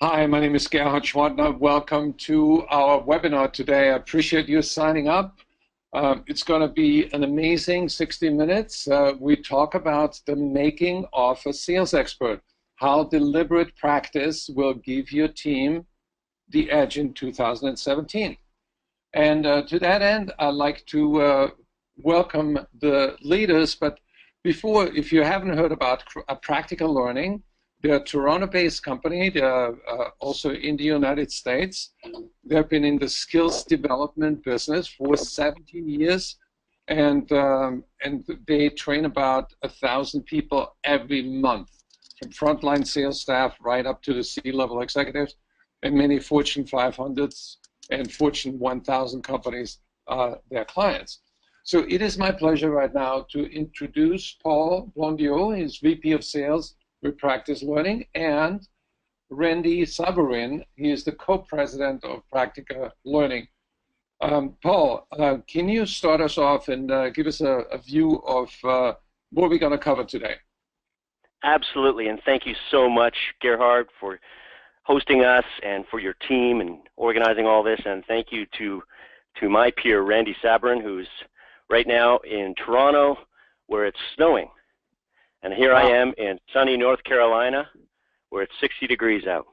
Hi, my name is Gerhard Schwantner. Welcome to our webinar today. I appreciate you signing up. It's going to be an amazing 60 minutes. We talk about the making of a sales expert, how deliberate practice will give your team the edge in 2017. And to that end, I'd like to welcome the leaders. But before, if you haven't heard about Practical Learning, they're a Toronto-based company. They're also in the United States. They've been in the skills development business for 17 years, and they train about 1,000 people every month, from frontline sales staff right up to the C-level executives, and many Fortune 500s and Fortune 1000 companies are their clients. So it is my pleasure right now to introduce Paul Blondiau. He's VP of Sales with Practice Learning, and Randy Sabourin. He is the co-president of Practical Learning. Paul, can you start us off and give us a view of what we're going to cover today? Absolutely, and thank you so much, Gerhard, for hosting us and for your team and organizing all this. And thank you to my peer, Randy Sabourin, who's right now in Toronto, where it's snowing. And here I am in sunny North Carolina, where it's 60 degrees out.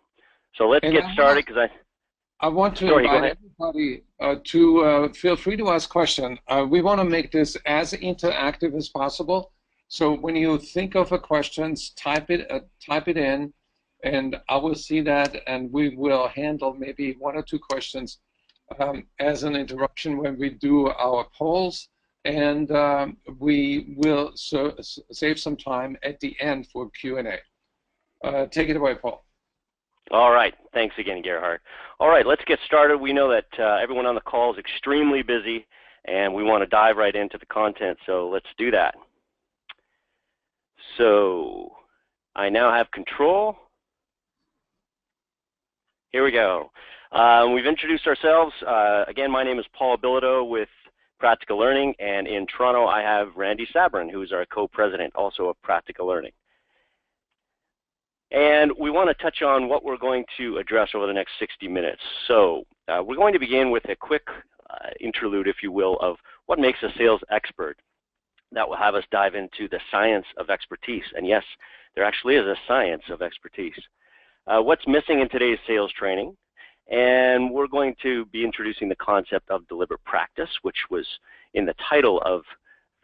So let's get started, because I want to invite everybody to feel free to ask questions. We want to make this as interactive as possible. So when you think of a question, type it in, and I will see that, and we will handle maybe one or two questions as an interruption when we do our polls. And we will save some time at the end for Q&A. Take it away, Paul. All right. Thanks again, Gerhard. All right, let's get started. We know that everyone on the call is extremely busy, and we want to dive right into the content, so let's do that. So I now have control. Here we go. We've introduced ourselves. Again, my name is Paul Bilodeau with Practical Learning, and in Toronto I have Randy Sabourin, who's our co-president also of Practical Learning. And we want to touch on what we're going to address over the next 60 minutes. So we're going to begin with a quick interlude, if you will, of what makes a sales expert. That will have us dive into the science of expertise. And yes, there actually is a science of expertise. What's missing in today's sales training? And we're going to be introducing the concept of deliberate practice, which was in the title of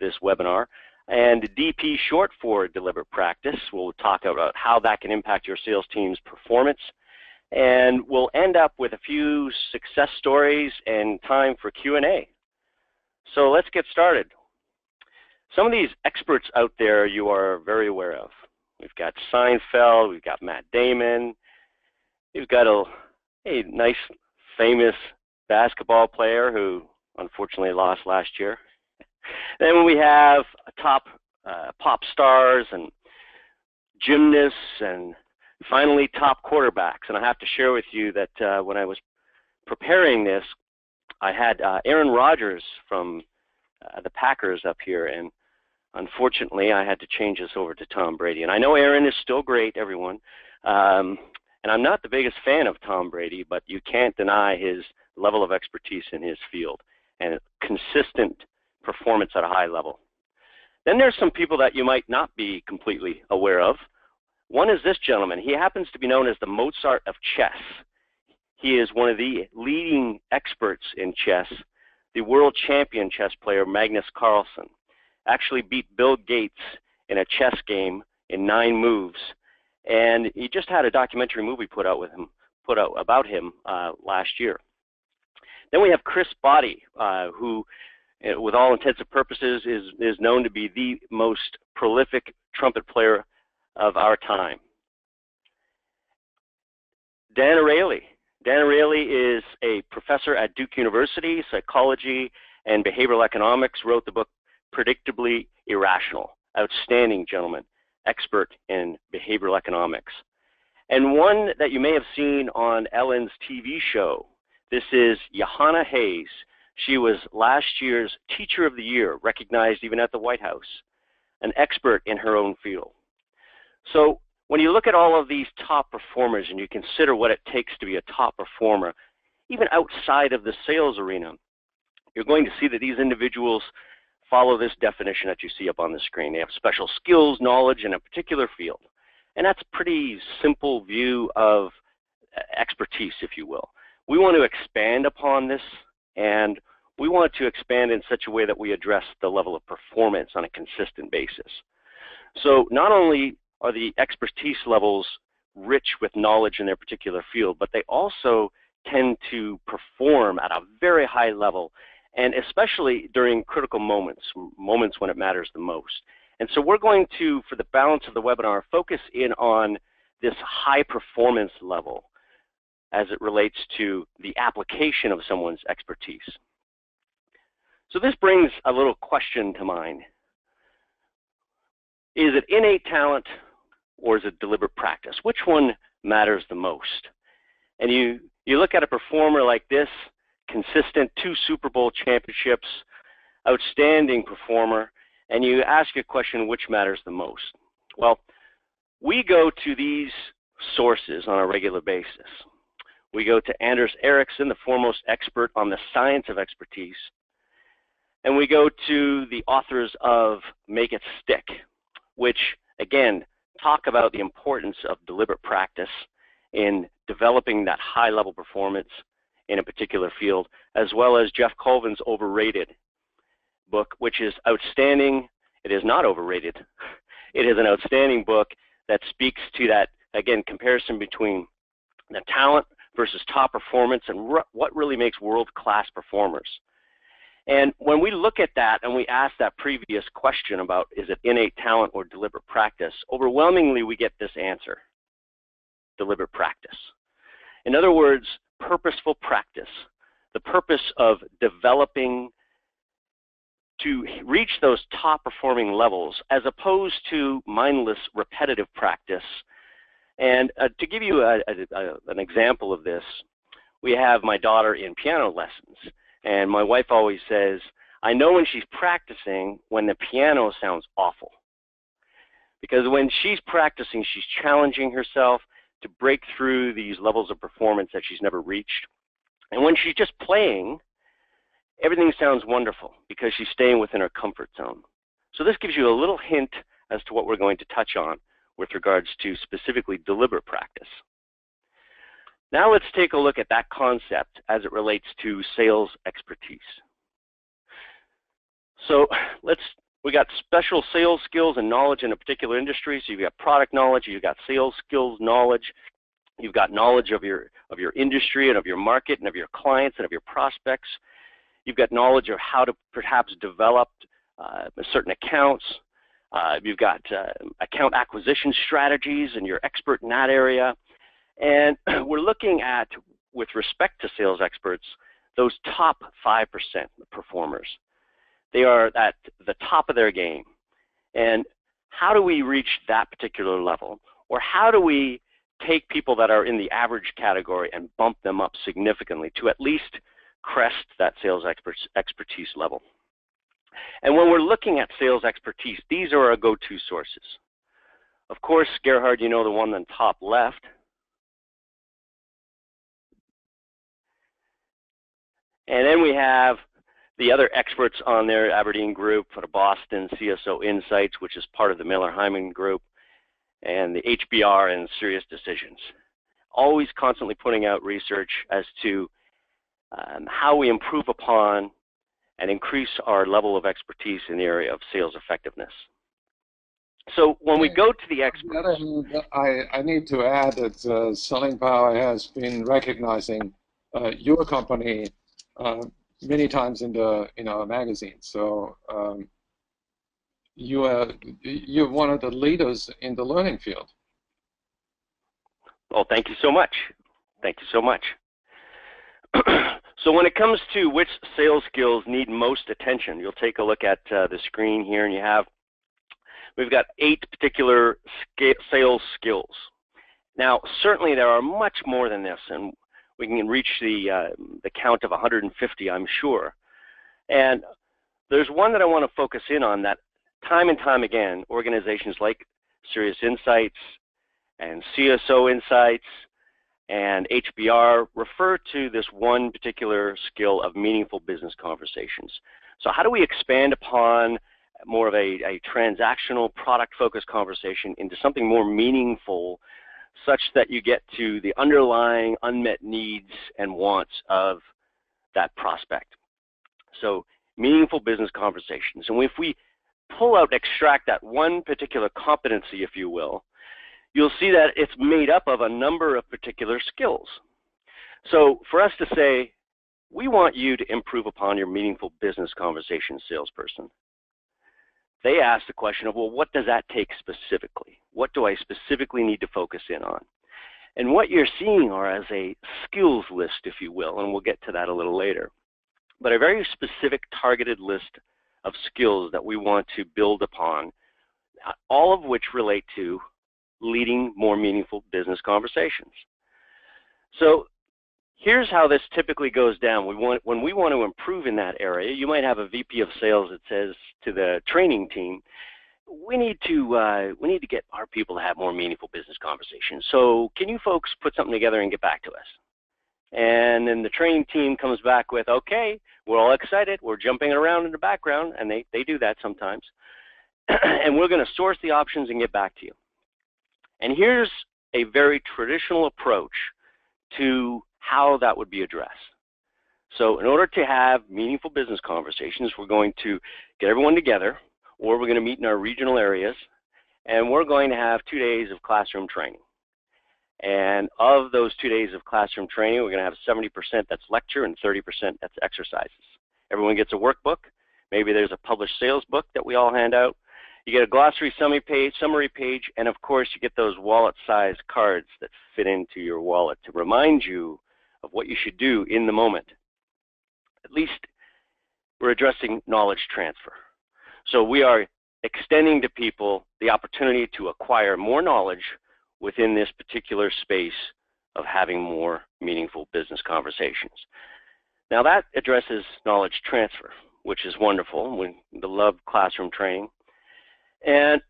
this webinar. And DP, short for deliberate practice. We'll talk about how that can impact your sales team's performance. And we'll end up with a few success stories and time for Q&A. So let's get started. Some of these experts out there you are very aware of. We've got Seinfeld, we've got Matt Damon, we've got a nice, famous basketball player who unfortunately lost last year. Then we have top pop stars and gymnasts, and finally top quarterbacks. And I have to share with you that when I was preparing this, I had Aaron Rodgers from the Packers up here, and unfortunately I had to change this over to Tom Brady. And I know Aaron is still great, everyone. And I'm not the biggest fan of Tom Brady, but you can't deny his level of expertise in his field and consistent performance at a high level. Then there's some people that you might not be completely aware of. One is this gentleman. He happens to be known as the Mozart of chess. He is one of the leading experts in chess. The world champion chess player Magnus Carlsen actually beat Bill Gates in a chess game in 9 moves. And he just had a documentary movie put out about him last year. Then we have Chris Botti, who, with all intents and purposes, is known to be the most prolific trumpet player of our time. Dan Ariely. Dan Ariely is a professor at Duke University, psychology and behavioral economics, wrote the book Predictably Irrational. Outstanding gentleman. Expert in behavioral economics. And one that you may have seen on Ellen's TV show, this is Johanna Hayes. She was last year's Teacher of the Year, recognized even at the White House, an expert in her own field. So when you look at all of these top performers and you consider what it takes to be a top performer, even outside of the sales arena, you're going to see that these individuals follow this definition that you see up on the screen. They have special skills, knowledge in a particular field. And that's a pretty simple view of expertise, if you will. We want to expand upon this, and we want to expand in such a way that we address the level of performance on a consistent basis. So not only are the expertise levels rich with knowledge in their particular field, but they also tend to perform at a very high level, and especially during critical moments, moments when it matters the most. And so we're going to, for the balance of the webinar, focus in on this high performance level as it relates to the application of someone's expertise. So this brings a little question to mind. Is it innate talent or is it deliberate practice? Which one matters the most? And you look at a performer like this, consistent, 2 Super Bowl championships, outstanding performer, and you ask a question, which matters the most? Well, we go to these sources on a regular basis. We go to Anders Ericsson, the foremost expert on the science of expertise, and we go to the authors of Make It Stick, which, again, talk about the importance of deliberate practice in developing that high-level performance in a particular field, as well as Jeff Colvin's Overrated book, which is outstanding. It is not overrated. It is an outstanding book that speaks to that, again, comparison between the talent versus top performance and what really makes world-class performers. And when we look at that and we ask that previous question about is it innate talent or deliberate practice, overwhelmingly we get this answer: deliberate practice. In other words, purposeful practice, the purpose of developing to reach those top performing levels as opposed to mindless repetitive practice. And to give you an example of this, we have my daughter in piano lessons, and my wife always says, I know when she's practicing when the piano sounds awful. Because when she's practicing, she's challenging herself to break through these levels of performance that she's never reached. And when she's just playing, everything sounds wonderful because she's staying within her comfort zone. So this gives you a little hint as to what we're going to touch on with regards to specifically deliberate practice. Now let's take a look at that concept as it relates to sales expertise. So we got special sales skills and knowledge in a particular industry. So you've got product knowledge, you've got sales skills knowledge, you've got knowledge of your industry and of your market and of your clients and of your prospects. You've got knowledge of how to perhaps develop certain accounts. You've got account acquisition strategies, and you're expert in that area. And we're looking at, with respect to sales experts, those top 5% performers. They are at the top of their game. And how do we reach that particular level? Or how do we take people that are in the average category and bump them up significantly to at least crest that sales expertise level? And when we're looking at sales expertise, these are our go-to sources. Of course, Gerhard, you know the one on the top left. And then we have the other experts on there, Aberdeen Group, for the Boston, CSO Insights, which is part of the Miller-Heiman Group, and the HBR and Serious Decisions. Always constantly putting out research as to how we improve upon and increase our level of expertise in the area of sales effectiveness. So when we go to the experts... I need to add that Selling Power has been recognizing your company many times in our magazine. So you're one of the leaders in the learning field. Well, thank you so much. Thank you so much. So when it comes to which sales skills need most attention, you'll take a look at the screen here, and we've got 8 particular sales skills. Now, certainly there are much more than this, and we can reach the count of 150, I'm sure. And there's one that I want to focus in on that time and time again, organizations like Serious Insights, and CSO insights and HBR refer to this one particular skill of meaningful business conversations. So how do we expand upon more of a transactional product-focused conversation into something more meaningful, such that you get to the underlying unmet needs and wants of that prospect? So meaningful business conversations. And if we pull out, extract that one particular competency, if you will, you'll see that it's made up of a number of particular skills. So for us to say, we want you to improve upon your meaningful business conversation salesperson, they ask the question of, well, what does that take specifically? What do I specifically need to focus in on? And what you're seeing are as a skills list, if you will, and we'll get to that a little later, but a very specific targeted list of skills that we want to build upon, all of which relate to leading more meaningful business conversations. So here's how this typically goes down. When we want to improve in that area, you might have a VP of sales that says to the training team, we need to get our people to have more meaningful business conversations. So can you folks put something together and get back to us? And then the training team comes back with, okay, we're all excited, we're jumping around in the background, and they do that sometimes. And we're going to source the options and get back to you. And here's a very traditional approach to how that would be addressed. So in order to have meaningful business conversations, we're going to get everyone together, or we're going to meet in our regional areas, and we're going to have 2 days of classroom training. And of those 2 days of classroom training, we're going to have 70% that's lecture and 30% that's exercises. Everyone gets a workbook. Maybe there's a published sales book that we all hand out. You get a glossary summary page, and of course you get those wallet-sized cards that fit into your wallet to remind you of what you should do in the moment. At least we're addressing knowledge transfer. So we are extending to people the opportunity to acquire more knowledge within this particular space of having more meaningful business conversations. Now that addresses knowledge transfer, which is wonderful. We love classroom training. And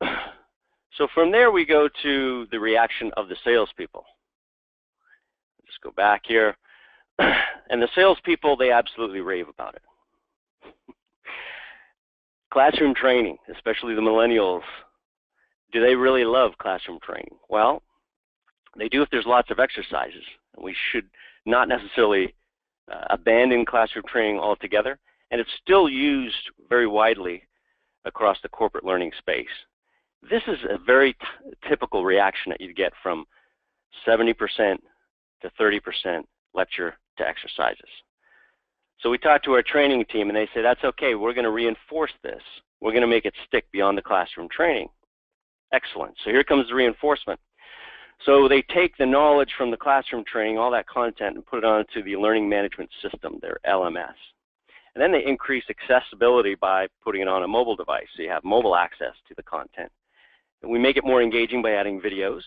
so from there we go to the reaction of the salespeople. Let's go back here. And the salespeople, they absolutely rave about it. Classroom training, especially the millennials, do they really love classroom training? Well, they do if there's lots of exercises. And we should not necessarily abandon classroom training altogether. And it's still used very widely across the corporate learning space. This is a very typical reaction that you get from 70% to 30% lecture to exercises. So we talked to our training team and they say, that's okay, we're going to reinforce this. We're going to make it stick beyond the classroom training. Excellent. So here comes the reinforcement. So they take the knowledge from the classroom training, all that content, and put it onto the learning management system, their LMS. And then they increase accessibility by putting it on a mobile device, so you have mobile access to the content. And we make it more engaging by adding videos.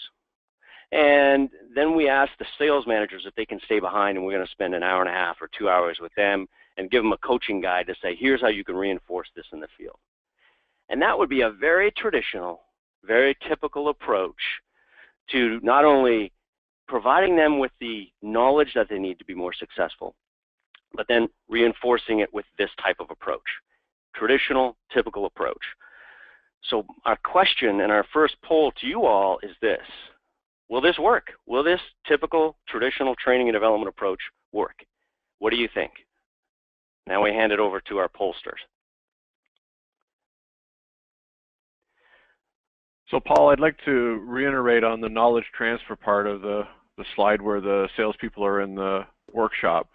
And then we ask the sales managers if they can stay behind, and we're going to spend an hour and a half or 2 hours with them and give them a coaching guide to say, here's how you can reinforce this in the field. And that would be a very traditional, very typical approach to not only providing them with the knowledge that they need to be more successful, but then reinforcing it with this type of approach. Traditional, typical approach. So our question and our first poll to you all is this: will this work? Will this typical, traditional training and development approach work? What do you think? Now we hand it over to our pollsters. So Paul, I'd like to reiterate on the knowledge transfer part of the slide where the salespeople are in the workshop.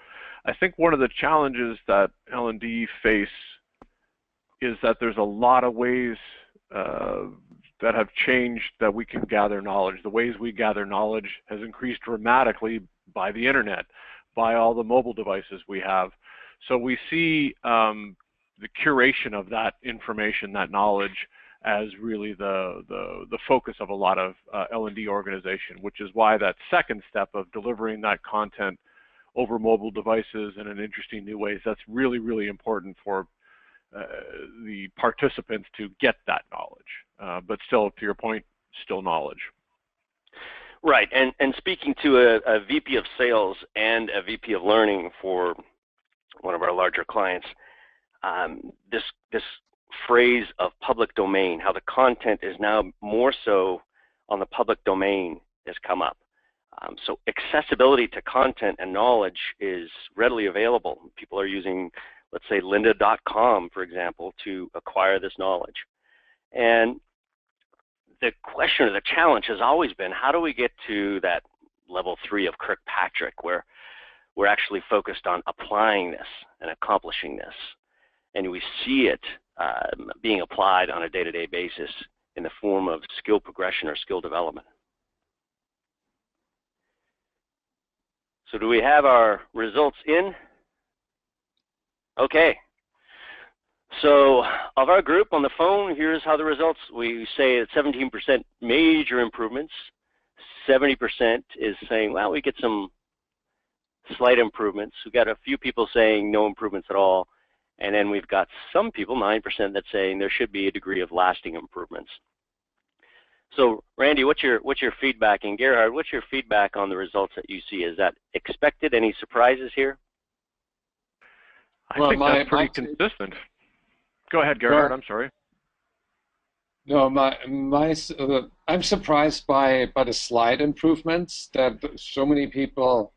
I think one of the challenges that L&D face is that there's a lot of ways that have changed that we can gather knowledge. The ways we gather knowledge has increased dramatically by the internet, by all the mobile devices we have. So we see the curation of that information, that knowledge, as really the focus of a lot of L&D organization, which is why that second step of delivering that content over mobile devices and in interesting new ways, that's really, really important for the participants to get that knowledge. But still, to your point, still knowledge. Right, and speaking to a VP of sales and a VP of learning for one of our larger clients, this phrase of public domain, how the content is now more so on the public domain, has come up. So accessibility to content and knowledge is readily available. People are using, let's say, lynda.com, for example, to acquire this knowledge. And the question or the challenge has always been, how do we get to that level 3 of Kirkpatrick, where we're actually focused on applying this and accomplishing this, and we see it being applied on a day-to-day basis in the form of skill progression or skill development. So do we have our results in? Okay. So of our group on the phone, here's how the results, we say that 17% major improvements, 70% is saying, well, we get some slight improvements. We've got a few people saying no improvements at all. And then we've got some people, 9%, that's saying there should be a degree of lasting improvements. So Randy, what's your feedback? And Gerhard, what's your feedback on the results that you see? Is that expected? Any surprises here? I think that's pretty consistent. Go ahead, Gerhard. I'm sorry. No, I'm surprised by the slight improvements, that so many people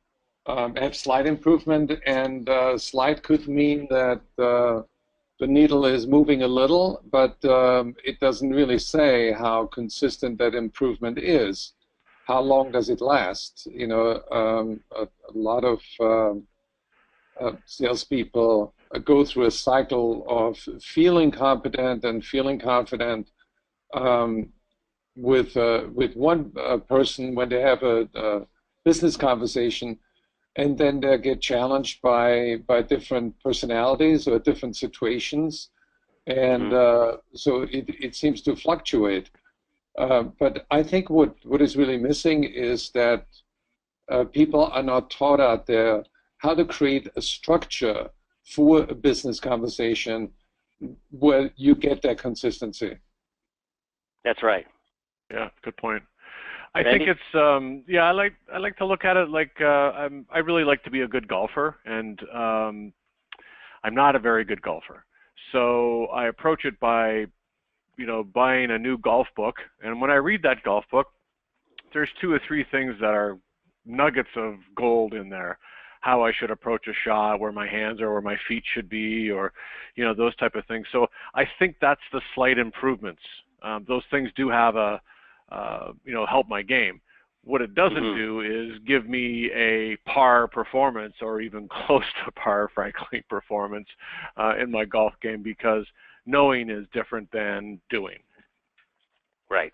have slight improvement, and slight could mean that the needle is moving a little, but it doesn't really say how consistent that improvement is. How long does it last? You know, a lot of salespeople go through a cycle of feeling competent and feeling confident with one person when they have a business conversation, and then they get challenged by different personalities or different situations, and so it seems to fluctuate. But I think what is really missing is that people are not taught out there how to create a structure for a business conversation where you get that consistency. That's right. Yeah, good point. I think it's yeah. I like to look at it like I really like to be a good golfer, and I'm not a very good golfer. So I approach it by, you know, buying a new golf book, and when I read that golf book, there's 2 or 3 things that are nuggets of gold in there. How I should approach a shot, where my hands are, where my feet should be, or, you know, those type of things. So I think that's the slight improvements. Those things do have a you know, help my game. What it doesn't do is give me a par performance, or even close to par, frankly, performance in my golf game, because knowing is different than doing. Right.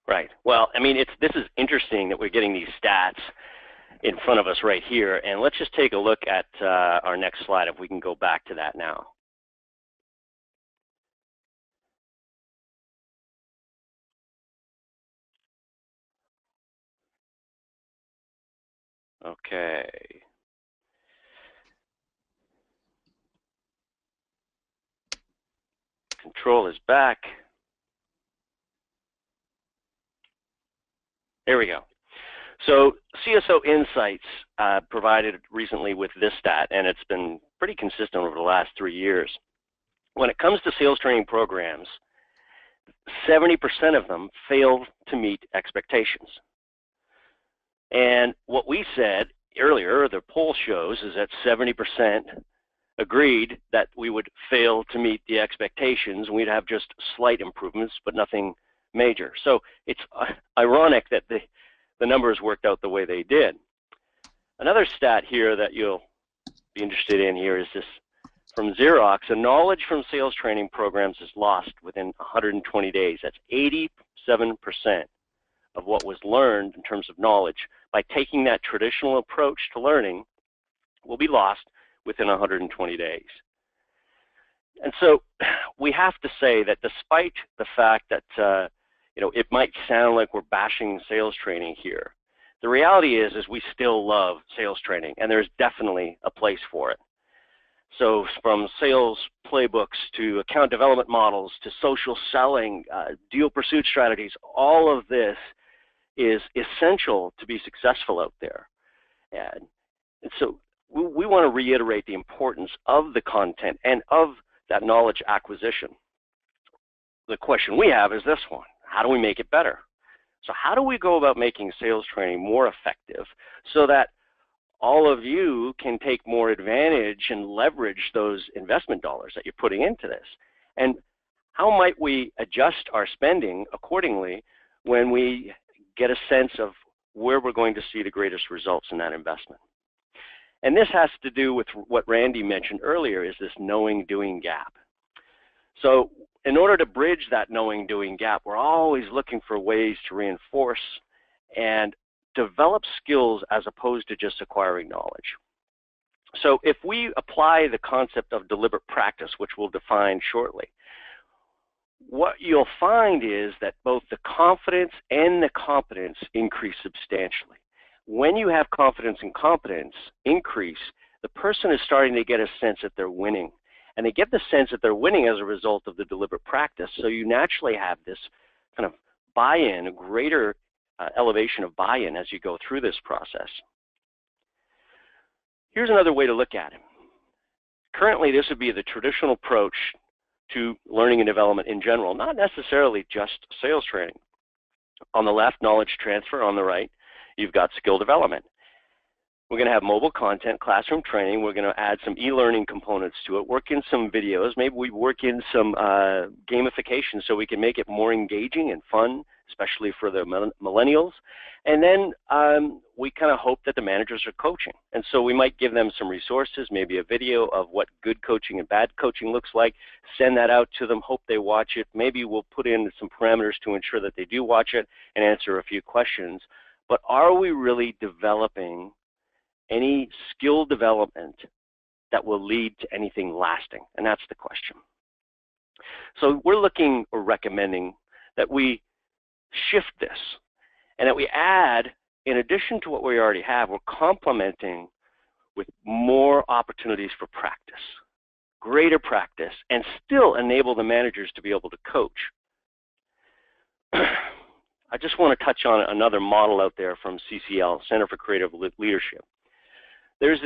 Right. Well, I mean, this is interesting that we're getting these stats in front of us right here, and let's just take a look at our next slide, if we can go back to that now. Okay. Control is back. There we go. So CSO Insights provided recently with this stat, and it's been pretty consistent over the last 3 years. When it comes to sales training programs, 70% of them fail to meet expectations. And what we said earlier, the poll shows, is that 70% agreed that we would fail to meet the expectations, and we'd have just slight improvements, but nothing major. So it's ironic that the numbers worked out the way they did. Another stat here that you'll be interested in here is this from Xerox: a knowledge from sales training programs is lost within 120 days. That's 87% of what was learned in terms of knowledge by taking that traditional approach to learning will be lost within 120 days. And so we have to say that despite the fact that you know, it might sound like we're bashing sales training here, the reality is we still love sales training, and there's definitely a place for it. So from sales playbooks to account development models to social selling, deal pursuit strategies, all of this is essential to be successful out there. And so we want to reiterate the importance of the content and of that knowledge acquisition. The question we have is this one: how do we make it better? So how do we go about making sales training more effective so that all of you can take more advantage and leverage those investment dollars that you're putting into this? And how might we adjust our spending accordingly when we get a sense of where we're going to see the greatest results in that investment? And this has to do with what Randy mentioned earlier, is this knowing-doing gap. So in order to bridge that knowing-doing gap, we're always looking for ways to reinforce and develop skills as opposed to just acquiring knowledge. So if we apply the concept of deliberate practice, which we'll define shortly, what you'll find is that both the confidence and the competence increase substantially. When you have confidence and competence increase, the person is starting to get a sense that they're winning. And they get the sense that they're winning as a result of the deliberate practice. So you naturally have this kind of buy-in, a greater elevation of buy-in as you go through this process. Here's another way to look at it. Currently, this would be the traditional approach to learning and development in general, not necessarily just sales training. On the left, knowledge transfer. On the right, you've got skill development. We're going to have mobile content, classroom training. We're going to add some e-learning components to it, work in some videos. Maybe we work in some gamification so we can make it more engaging and fun, especially for the millennials. And then we kind of hope that the managers are coaching. And so we might give them some resources, maybe a video of what good coaching and bad coaching looks like, send that out to them, hope they watch it. Maybe we'll put in some parameters to ensure that they do watch it and answer a few questions. But are we really developing any skill development that will lead to anything lasting? And that's the question. So we're looking or recommending that we shift this and that we add, in addition to what we already have, we're complementing with more opportunities for practice, greater practice, and still enable the managers to be able to coach. I just want to touch on another model out there from CCL, Center for Creative Leadership. There's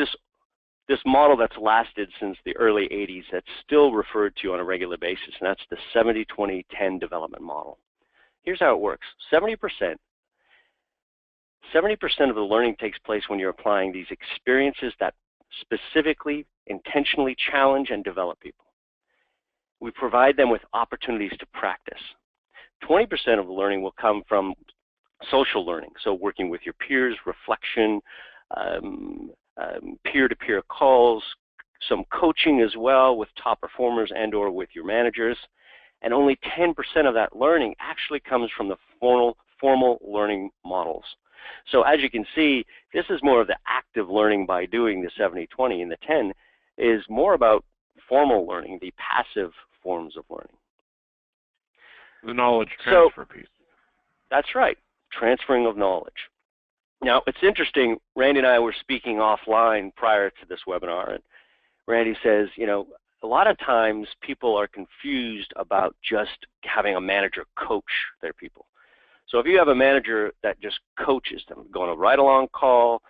this model that's lasted since the early 80s that's still referred to on a regular basis, and that's the 70-20-10 development model. Here's how it works. 70% of the learning takes place when you're applying these experiences that specifically, intentionally challenge and develop people. We provide them with opportunities to practice. 20% of the learning will come from social learning, so working with your peers, reflection, peer-to-peer calls, some coaching as well with top performers and or with your managers. And only 10% of that learning actually comes from the formal learning models. So as you can see, this is more of the active learning by doing, the 70-20, and the 10 is more about formal learning, the passive forms of learning. The knowledge transfer piece. That's right, transferring of knowledge. Now, it's interesting, Randy and I were speaking offline prior to this webinar, and Randy says, you know, a lot of times people are confused about just having a manager coach their people. So if you have a manager that just coaches them, going a ride-along call,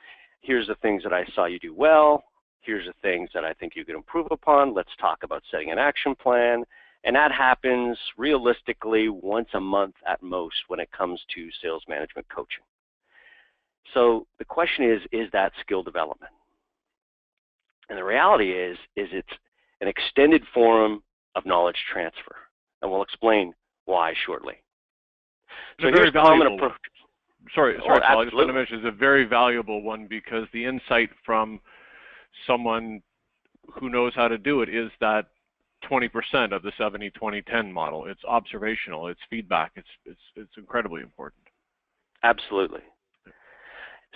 here's the things that I saw you do well, here's the things that I think you can improve upon, let's talk about setting an action plan, and that happens realistically once a month at most when it comes to sales management coaching. So the question is that skill development? And the reality is it's an extended form of knowledge transfer, and we'll explain why shortly. So here's a common approach. Sorry, Paul, I just want to mention it's a very valuable one because the insight from someone who knows how to do it is that 20% of the 70-20-10 model. It's observational, it's feedback, it's incredibly important. Absolutely.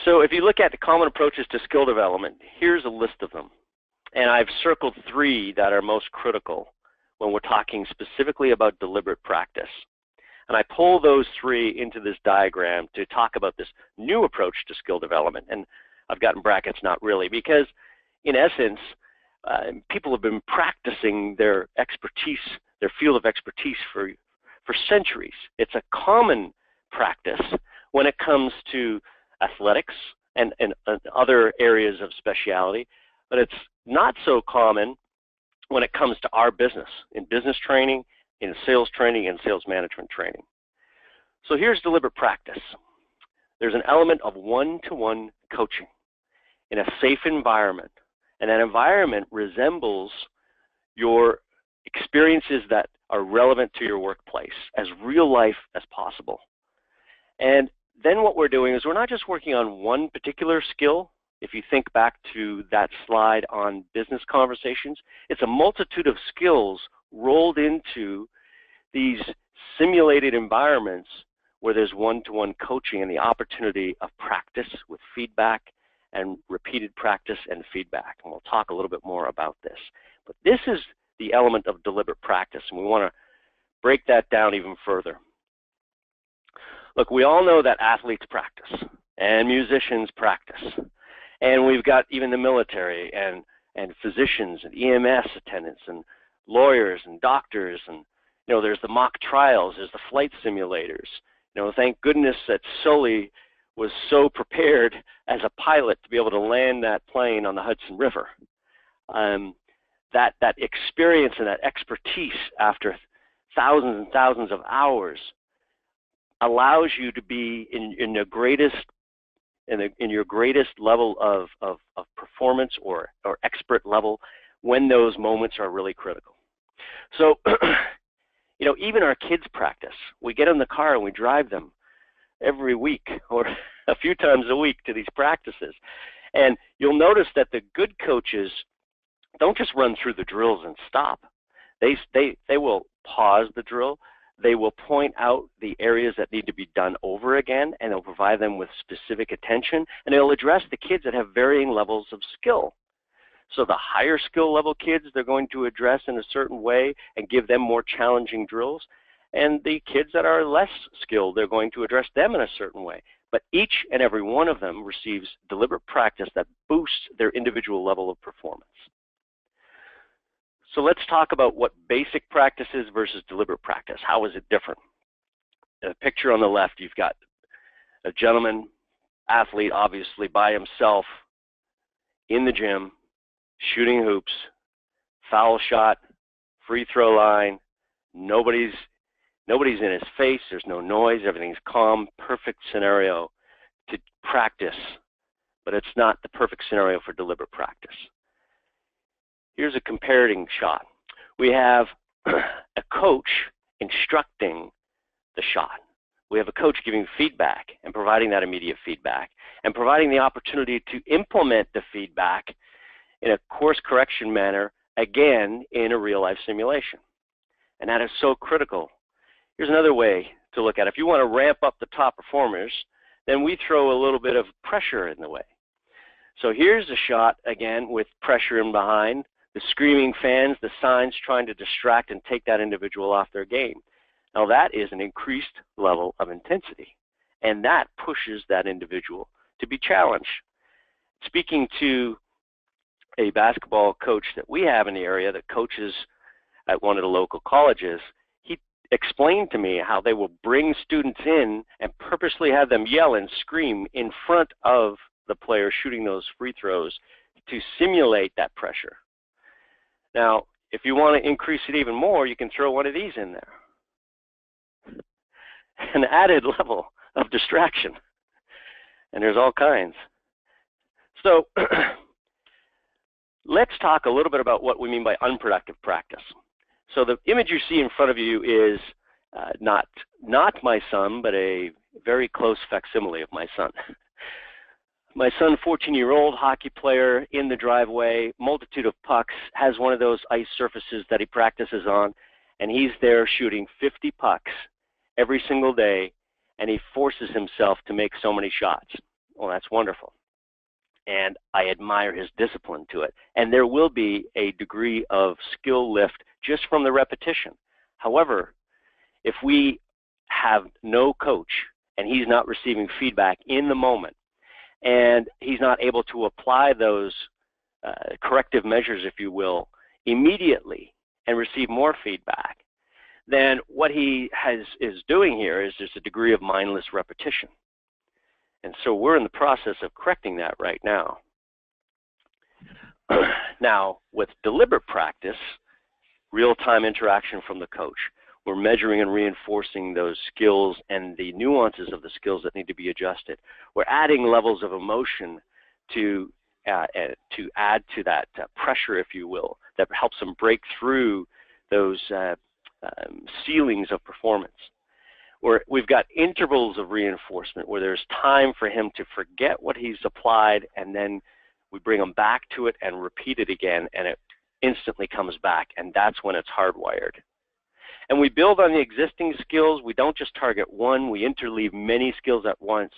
So if you look at the common approaches to skill development, here's a list of them. And I've circled 3 that are most critical when we're talking specifically about deliberate practice. And I pull those 3 into this diagram to talk about this new approach to skill development. And I've got in brackets, not really, because in essence, people have been practicing their expertise, their field of expertise for centuries. It's a common practice when it comes to athletics and other areas of speciality, but it's not so common when it comes to our business, in business training, in sales training, and sales management training. So here's deliberate practice. There's an element of one-to-one coaching in a safe environment, and that environment resembles your experiences that are relevant to your workplace, as real life as possible. And then what we're doing is we're not just working on one particular skill. If you think back to that slide on business conversations, it's a multitude of skills rolled into these simulated environments where there's one-to-one coaching and the opportunity of practice with feedback and repeated practice and feedback. And we'll talk a little bit more about this. But this is the element of deliberate practice, and we want to break that down even further. Look, we all know that athletes practice and musicians practice. And we've got even the military and physicians and EMS attendants and lawyers and doctors, and there's the mock trials, there's the flight simulators. Thank goodness that Sully was so prepared as a pilot to be able to land that plane on the Hudson River. That experience and that expertise after thousands and thousands of hours allows you to be in your greatest level of performance or expert level when those moments are really critical. So, even our kids practice. We get in the car and we drive them every week or a few times a week to these practices. And you'll notice that the good coaches don't just run through the drills and stop. They will pause the drill. They will point out the areas that need to be done over again, and they'll provide them with specific attention, and they'll address the kids that have varying levels of skill. So the higher skill level kids, they're going to address in a certain way and give them more challenging drills. And the kids that are less skilled, they're going to address them in a certain way. But each and every one of them receives deliberate practice that boosts their individual level of performance. So let's talk about what basic practice is versus deliberate practice. How is it different? In the picture on the left, you've got a gentleman, athlete, obviously by himself in the gym, shooting hoops, foul shot, free throw line, nobody's in his face, there's no noise, everything's calm, perfect scenario to practice, but it's not the perfect scenario for deliberate practice. Here's a comparing shot. We have a coach instructing the shot. We have a coach giving feedback and providing that immediate feedback and providing the opportunity to implement the feedback in a course correction manner, again, in a real-life simulation. And that is so critical. Here's another way to look at it. If you want to ramp up the top performers, then we throw a little bit of pressure in the way. So here's a shot, again, with pressure in behind, the screaming fans, the signs trying to distract and take that individual off their game. Now that is an increased level of intensity, and that pushes that individual to be challenged. Speaking to a basketball coach that we have in the area that coaches at one of the local colleges, he explained to me how they will bring students in and purposely have them yell and scream in front of the player shooting those free throws to simulate that pressure. Now, if you want to increase it even more, you can throw one of these in there. An added level of distraction. And there's all kinds. So let's talk a little bit about what we mean by unproductive practice. So the image you see in front of you is not my son, but a very close facsimile of my son. My son, 14-year-old hockey player in the driveway, multitude of pucks, has one of those ice surfaces that he practices on, and he's there shooting 50 pucks every single day, and he forces himself to make so many shots. Well, that's wonderful. And I admire his discipline to it. And there will be a degree of skill lift just from the repetition. However, if we have no coach and he's not receiving feedback in the moment, and he's not able to apply those corrective measures, if you will, immediately and receive more feedback, then what he is doing here is there's a degree of mindless repetition. And so we're in the process of correcting that right now. Now, with deliberate practice, real-time interaction from the coach, we're measuring and reinforcing those skills and the nuances of the skills that need to be adjusted. We're adding levels of emotion to add to that pressure, if you will, that helps them break through those ceilings of performance. We've got intervals of reinforcement where there's time for him to forget what he's applied, and then we bring him back to it and repeat it again, and it instantly comes back, and that's when it's hardwired. And we build on the existing skills. We don't just target one, we interleave many skills at once.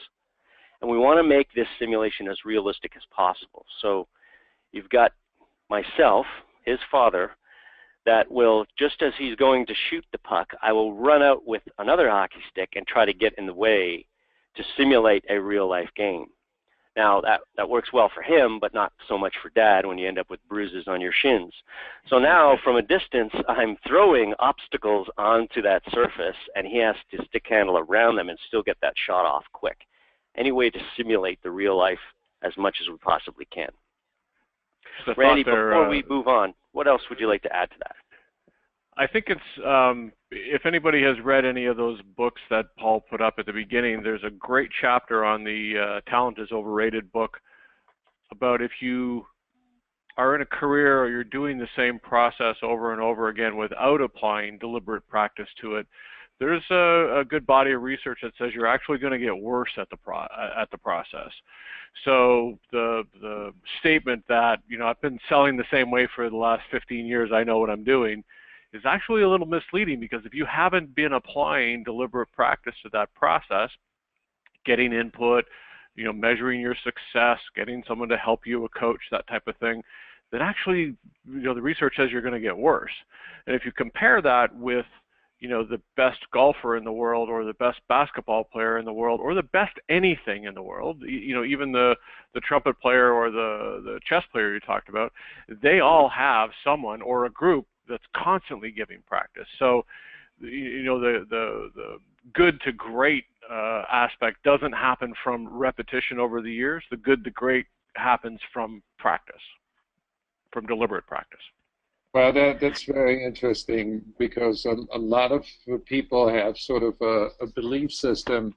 And we want to make this simulation as realistic as possible. So you've got myself, his father, that will, just as he's going to shoot the puck, I will run out with another hockey stick and try to get in the way to simulate a real life game. Now that works well for him, but not so much for Dad when you end up with bruises on your shins. So now from a distance, I'm throwing obstacles onto that surface, and he has to stick handle around them and still get that shot off quick. Any way to simulate the real life as much as we possibly can. Randy, before we move on, what else would you like to add to that? I think it's, if anybody has read any of those books that Paul put up at the beginning, there's a great chapter on the Talent is Overrated book about if you are in a career or you're doing the same process over and over again without applying deliberate practice to it, there's a good body of research that says you're actually going to get worse at the process. So the statement that, you know, I've been selling the same way for the last 15 years, I know what I'm doing, is actually a little misleading, because if you haven't been applying deliberate practice to that process, getting input, you know, measuring your success, getting someone to help you, a coach, that type of thing, then actually, you know, the research says you're going to get worse. And if you compare that with, you know, the best golfer in the world, or the best basketball player in the world, or the best anything in the world, you know, even the trumpet player or the chess player you talked about, they all have someone or a group that's constantly giving practice. So, you know, the good to great aspect doesn't happen from repetition over the years. The good to great happens from practice, from deliberate practice. Well, that's very interesting, because a lot of people have sort of a belief system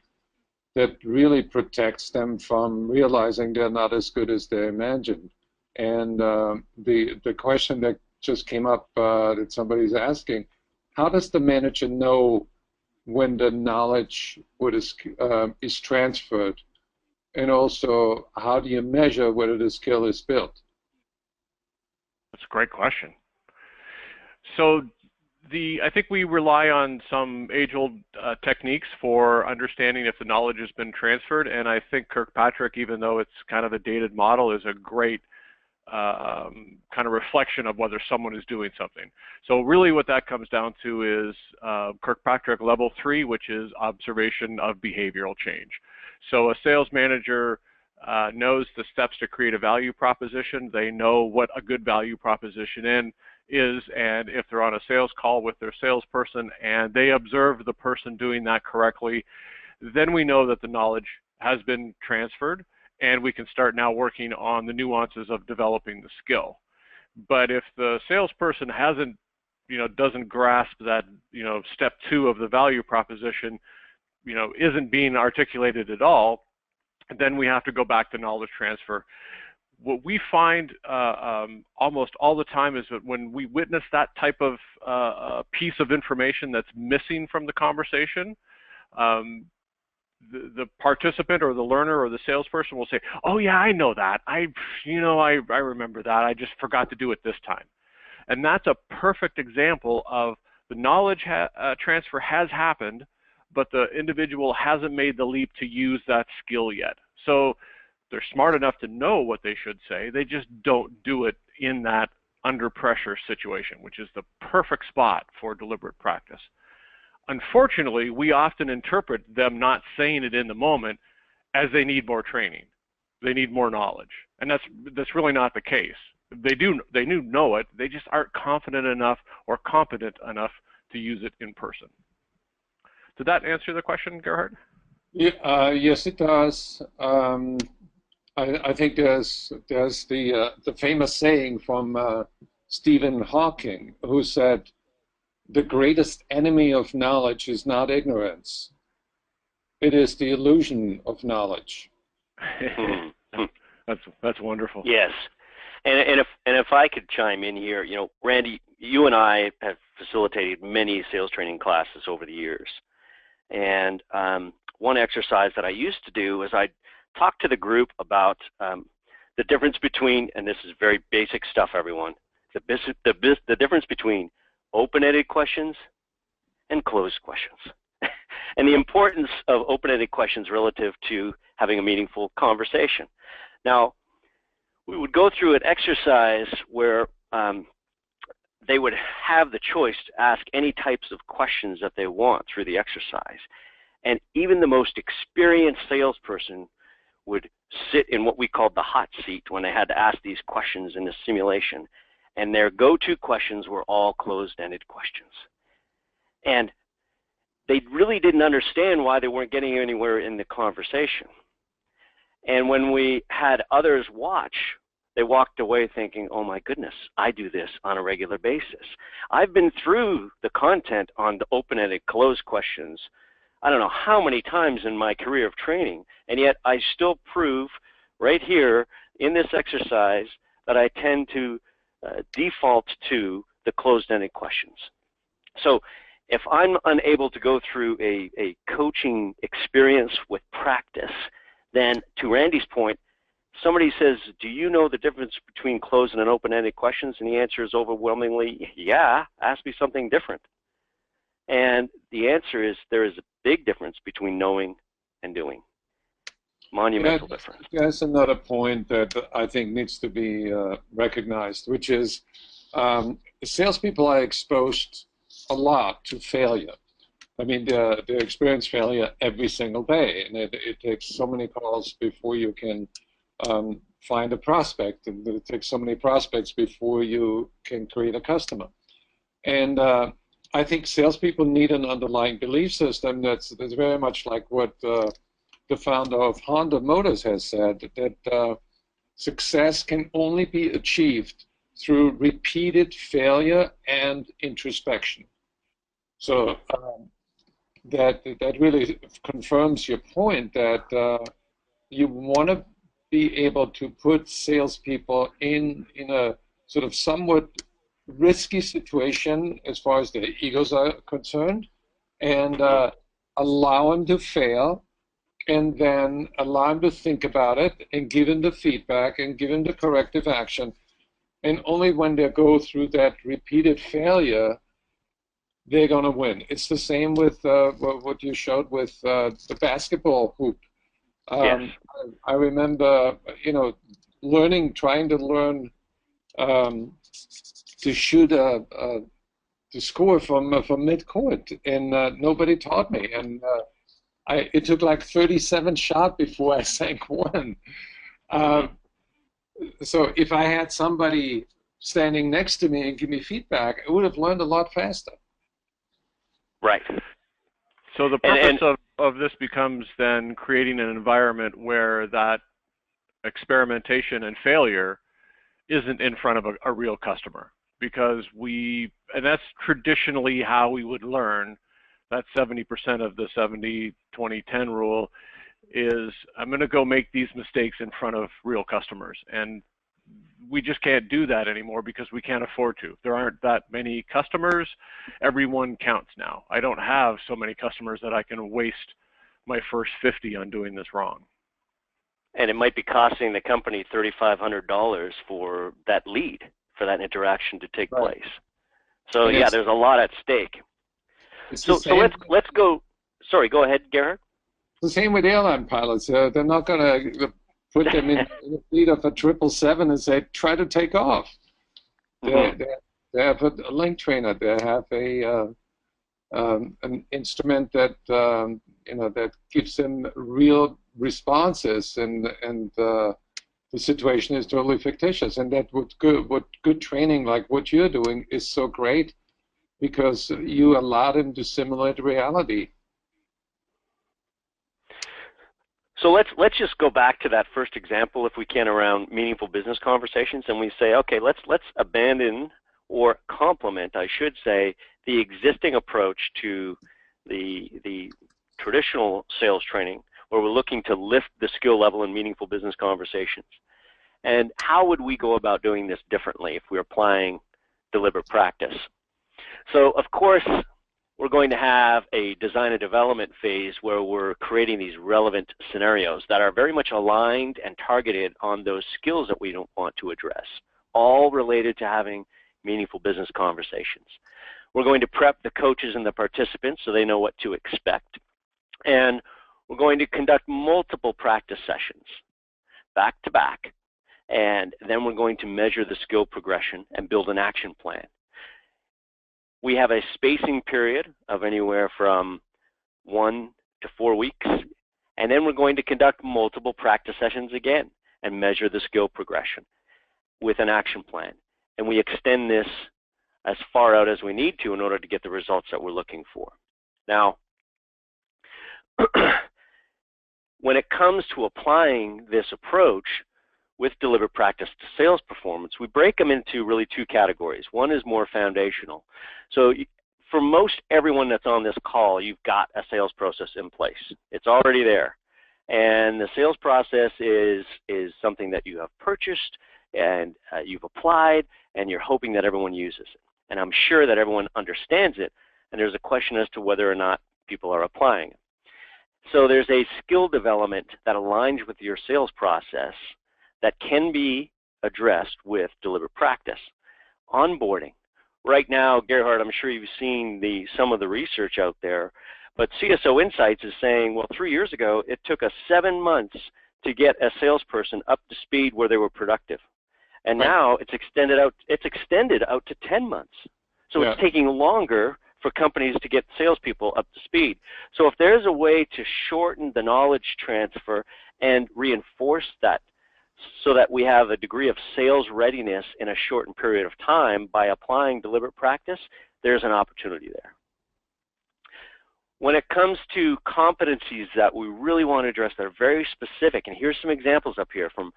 that really protects them from realizing they're not as good as they imagined. And the question that just came up that somebody's asking, how does the manager know when the knowledge is transferred? And also, how do you measure whether the skill is built? That's a great question. So I think we rely on some age-old techniques for understanding if the knowledge has been transferred, and I think Kirkpatrick, even though it's kind of a dated model, is a great kind of reflection of whether someone is doing something. So really what that comes down to is Kirkpatrick level 3, which is observation of behavioral change. So a sales manager knows the steps to create a value proposition. They know what a good value proposition is, and if they're on a sales call with their salesperson and they observe the person doing that correctly, then we know that the knowledge has been transferred, and we can start now working on the nuances of developing the skill. But if the salesperson hasn't, you know, doesn't grasp that, you know, step 2 of the value proposition, you know, isn't being articulated at all, then we have to go back to knowledge transfer. What we find almost all the time is that when we witness that type of piece of information that's missing from the conversation, the participant or the learner or the salesperson will say, "Oh yeah, I know that. I remember that. I just forgot to do it this time." And that's a perfect example of the knowledge transfer has happened, but the individual hasn't made the leap to use that skill yet. So they're smart enough to know what they should say. They just don't do it in that under pressure situation, which is the perfect spot for deliberate practice. Unfortunately, we often interpret them not saying it in the moment as they need more training. They need more knowledge. And that's really not the case. They do know it, they just aren't confident enough or competent enough to use it in person. Did that answer the question, Gerhard? Yeah, yes, it does. I think there's the famous saying from Stephen Hawking, who said, "The greatest enemy of knowledge is not ignorance; it is the illusion of knowledge." That's wonderful. Yes, and if I could chime in here, you know, Randy, you and I have facilitated many sales training classes over the years, and one exercise that I used to do is I'd talk to the group about the difference between, and this is very basic stuff, everyone, the difference between open-ended questions and closed questions, and the importance of open-ended questions relative to having a meaningful conversation. Now, we would go through an exercise where they would have the choice to ask any types of questions that they want through the exercise. And even the most experienced salesperson would sit in what we called the hot seat when they had to ask these questions in the simulation. And their go-to questions were all closed-ended questions. And they really didn't understand why they weren't getting anywhere in the conversation. And when we had others watch, they walked away thinking, oh my goodness, I do this on a regular basis. I've been through the content on the open-ended closed questions I don't know how many times in my career of training, and yet I still prove right here in this exercise that I tend to default to the closed-ended questions. So if I'm unable to go through a coaching experience with practice, then to Randy's point, somebody says, do you know the difference between closed and open-ended questions? And the answer is overwhelmingly, yeah, ask me something different. And the answer is there is a big difference between knowing and doing. Monumental difference. That's another point that I think needs to be recognized, which is salespeople are exposed a lot to failure. I mean, they experience failure every single day, and it takes so many calls before you can find a prospect, and it takes so many prospects before you can create a customer. And I think salespeople need an underlying belief system that's very much like what the founder of Honda Motors has said, that success can only be achieved through repeated failure and introspection. So that really confirms your point that you want to be able to put salespeople in a sort of somewhat risky situation as far as their egos are concerned, and allow them to fail, and then allow them to think about it and give them the feedback and give them the corrective action. And only when they go through that repeated failure, they're going to win. It's the same with what you showed with the basketball hoop. Yes. I remember, trying to learn to shoot to score from mid-court, and nobody taught me. And it took like 37 shots before I sank one. So if I had somebody standing next to me and give me feedback, I would have learned a lot faster. Right. So the purpose of this becomes then creating an environment where that experimentation and failure isn't in front of a real customer, because and that's traditionally how we would learn. That 70% of the 70-20-10 rule is, I'm going to go make these mistakes in front of real customers. And we just can't do that anymore because we can't afford to. There aren't that many customers. Everyone counts now. I don't have so many customers that I can waste my first 50 on doing this wrong. And it might be costing the company $3,500 for that lead, for that interaction to take place. So yeah, there's a lot at stake. So let's go. Sorry, go ahead, Gerhard. The same with airline pilots. They're not going to put them in the fleet of a 777 and say, try to take off. They have a link trainer. They have an instrument that that gives them real responses, and the situation is totally fictitious. And that what good training like what you're doing is so great, because you allow them to simulate reality. So let's just go back to that first example, if we can, around meaningful business conversations, and we say, okay, let's abandon or complement, I should say, the existing approach to the traditional sales training, where we're looking to lift the skill level in meaningful business conversations. And how would we go about doing this differently if we're applying deliberate practice? So, of course, we're going to have a design and development phase where we're creating these relevant scenarios that are very much aligned and targeted on those skills that we don't want to address, all related to having meaningful business conversations. We're going to prep the coaches and the participants so they know what to expect. And we're going to conduct multiple practice sessions, back to back. And then we're going to measure the skill progression and build an action plan. We have a spacing period of anywhere from 1 to 4 weeks, and then we're going to conduct multiple practice sessions again and measure the skill progression with an action plan. And we extend this as far out as we need to in order to get the results that we're looking for. Now, when it comes to applying this approach with deliberate practice to sales performance, we break them into really two categories. One is more foundational. So for most everyone that's on this call, you've got a sales process in place. It's already there. And the sales process is something that you have purchased and you've applied, and you're hoping that everyone uses it. And I'm sure that everyone understands it, and there's a question as to whether or not people are applying it. So there's a skill development that aligns with your sales process that can be addressed with deliberate practice. Onboarding. Right now, Gerhard, I'm sure you've seen some of the research out there, but CSO Insights is saying, well, 3 years ago, it took us 7 months to get a salesperson up to speed where they were productive. And now it's extended out to 10 months. So it's taking longer for companies to get salespeople up to speed. So if there's a way to shorten the knowledge transfer and reinforce that so that we have a degree of sales readiness in a shortened period of time by applying deliberate practice, there's an opportunity there. When it comes to competencies that we really want to address that are very specific, and here's some examples up here, from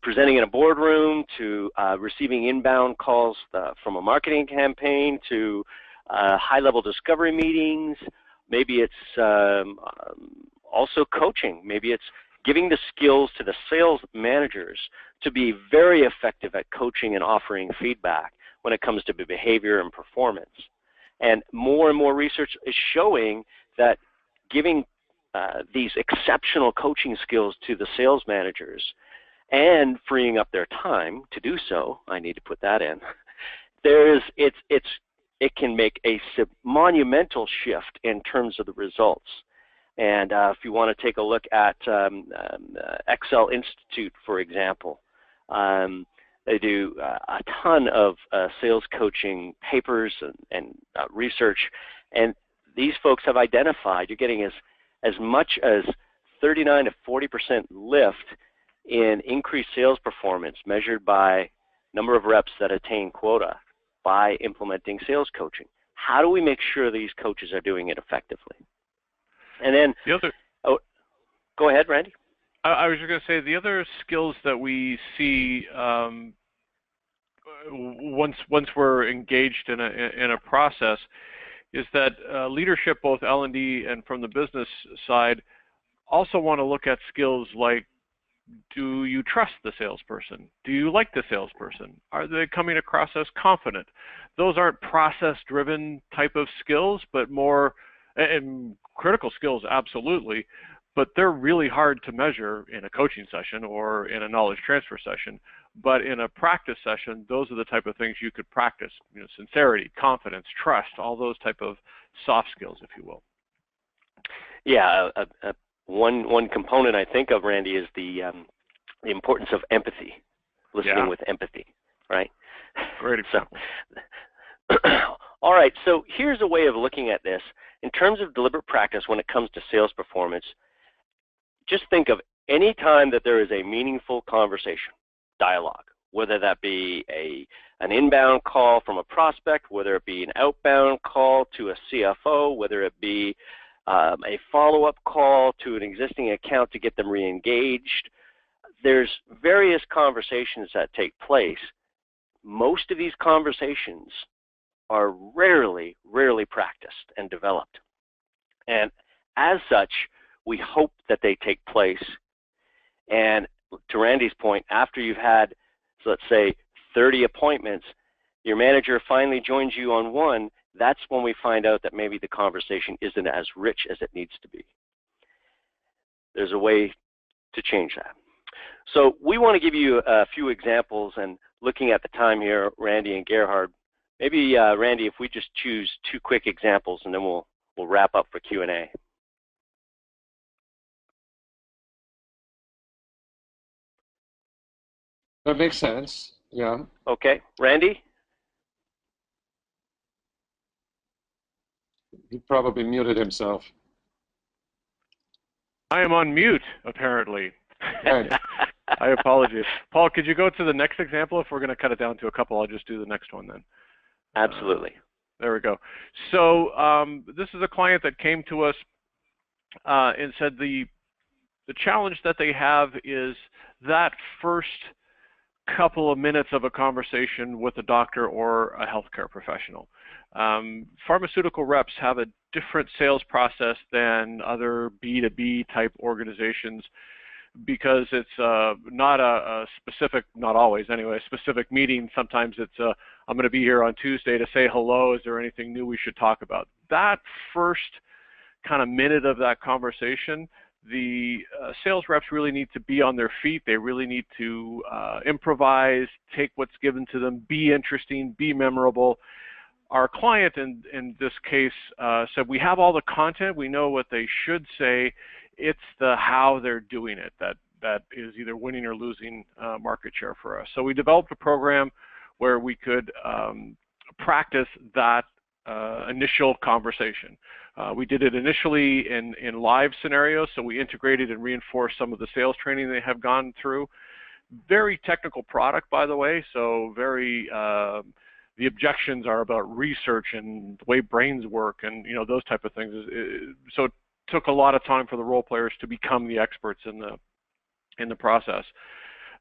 presenting in a boardroom to receiving inbound calls from a marketing campaign to high-level discovery meetings. Maybe it's also coaching. Maybe it's giving the skills to the sales managers to be very effective at coaching and offering feedback when it comes to behavior and performance. And more research is showing that giving these exceptional coaching skills to the sales managers and freeing up their time to do so, I need to put that in, it can make a monumental shift in terms of the results. And if you want to take a look at Excel Institute, for example, they do a ton of sales coaching papers and research, and these folks have identified you're getting as much as 39 to 40% lift in increased sales performance measured by number of reps that attain quota by implementing sales coaching. How do we make sure these coaches are doing it effectively? And then, go ahead, Randy. I was just going to say, the other skills that we see once we're engaged in a process is that leadership, both L&D and from the business side, also want to look at skills like, do you trust the salesperson? Do you like the salesperson? Are they coming across as confident? Those aren't process-driven type of skills, but more, and critical skills, absolutely, but they're really hard to measure in a coaching session or in a knowledge transfer session. But in a practice session, those are the type of things you could practice, sincerity, confidence, trust, all those type of soft skills, if you will. Yeah, one component I think of, Randy, is the importance of empathy, listening with empathy, right? Great example. All right, so here's a way of looking at this. In terms of deliberate practice when it comes to sales performance, just think of any time that there is a meaningful conversation, dialogue, whether that be an inbound call from a prospect, whether it be an outbound call to a CFO, whether it be a follow-up call to an existing account to get them re-engaged. There's various conversations that take place. Most of these conversations are rarely practiced and developed. And as such, we hope that they take place. And to Randy's point, after you've had, so let's say, 30 appointments, your manager finally joins you on one, that's when we find out that maybe the conversation isn't as rich as it needs to be. There's a way to change that. So we want to give you a few examples, and looking at the time here, Randy and Gerhard, maybe Randy, if we just choose 2 quick examples, and then we'll wrap up for Q&A. That makes sense. Yeah. Okay, Randy? He probably muted himself. I am on mute, apparently. Right. I apologize. Paul, could you go to the next example? If we're going to cut it down to a couple, I'll just do the next one then. Absolutely. There we go. So this is a client that came to us and said the challenge that they have is that first couple of minutes of a conversation with a doctor or a healthcare professional. Pharmaceutical reps have a different sales process than other B2B type organizations, because it's not a specific, not always anyway, a specific meeting. Sometimes it's I'm going to be here on Tuesday to say hello. Is there anything new we should talk about? That first kind of minute of that conversation, the sales reps really need to be on their feet. They really need to improvise, take what's given to them, be interesting, be memorable. Our client in this case said, we have all the content, we know what they should say, it's the how they're doing it that is either winning or losing market share for us. So we developed a program where we could practice that initial conversation. We did it initially in live scenarios, so we integrated and reinforced some of the sales training they have gone through. Very technical product, by the way, so very the objections are about research and the way brains work and those type of things. So it took a lot of time for the role players to become the experts in the process.